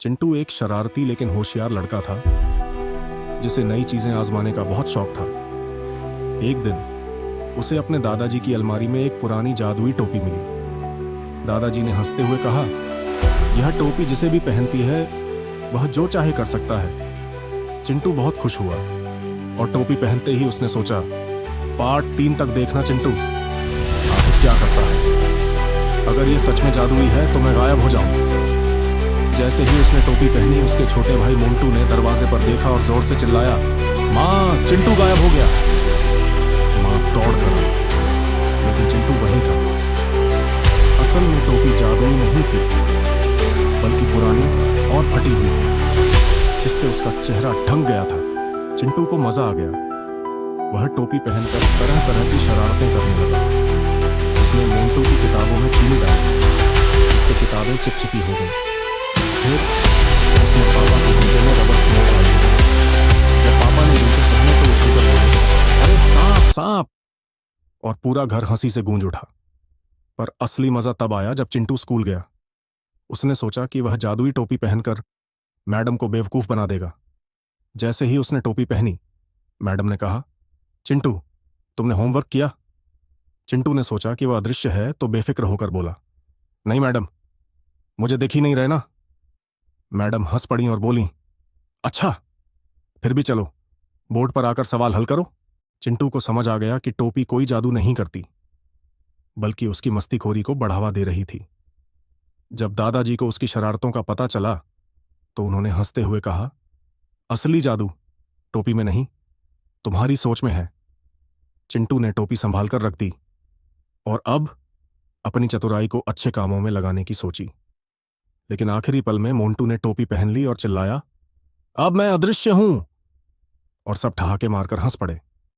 चिंटू एक शरारती लेकिन होशियार लड़का था जिसे नई चीजें आजमाने का बहुत शौक था। एक दिन उसे अपने दादाजी की अलमारी में एक पुरानी जादुई टोपी मिली। दादाजी ने हंसते हुए कहा, यह टोपी जिसे भी पहनती है वह जो चाहे कर सकता है। चिंटू बहुत खुश हुआ और टोपी पहनते ही उसने सोचा, पार्ट 3 तक देखना चिंटू, आखिर क्या करता है। अगर ये सच में जादुई है तो मैं गायब हो जाऊं। जैसे ही उसने टोपी पहनी, उसके छोटे भाई मोंटू ने दरवाजे पर देखा और जोर से चिल्लाया, माँ, चिंटू गायब हो गया। माँ दौड़ कर आई, लेकिन चिंटू वहीं था। असल में टोपी जादुई नहीं थी, बल्कि पुरानी और फटी हुई थी, जिससे उसका चेहरा ढंक गया था। चिंटू को मजा आ गया। वह टोपी पहनकर तरह तरह की शरारतें करने लगा। उसने मोंटू की किताबों में चीनी डाली, जिससे किताबें चिपचिपी हो गई। फिर उसने पापा के जूते में रबड़ चूना डाल दिया। जब पापा ने जूते पहने तो उछलकर बोले, अरे सांप सांप, और पूरा घर हंसी से गूंज उठा। पर असली मजा तब आया जब चिंटू स्कूल गया। उसने सोचा कि वह जादुई टोपी पहनकर मैडम को बेवकूफ बना देगा। जैसे ही उसने टोपी पहनी, मैडम ने कहा, चिंटू, तुमने होमवर्क किया? चिंटू ने सोचा कि वह अदृश्य है तो बेफिक्र होकर बोला, नहीं मैडम, मुझे देख ही नहीं रहे ना। मैडम हंस पड़ी और बोली, अच्छा, फिर भी चलो, बोर्ड पर आकर सवाल हल करो। चिंटू को समझ आ गया कि टोपी कोई जादू नहीं करती, बल्कि उसकी मस्तीखोरी को बढ़ावा दे रही थी। जब दादाजी को उसकी शरारतों का पता चला तो उन्होंने हंसते हुए कहा, असली जादू टोपी में नहीं, तुम्हारी सोच में है। चिंटू ने टोपी संभाल कर रख दी और अब अपनी चतुराई को अच्छे कामों में लगाने की सोची। लेकिन आखिरी पल में मोंटू ने टोपी पहन ली और चिल्लाया, अब मैं अदृश्य हूं, और सब ठहाके मारकर हंस पड़े।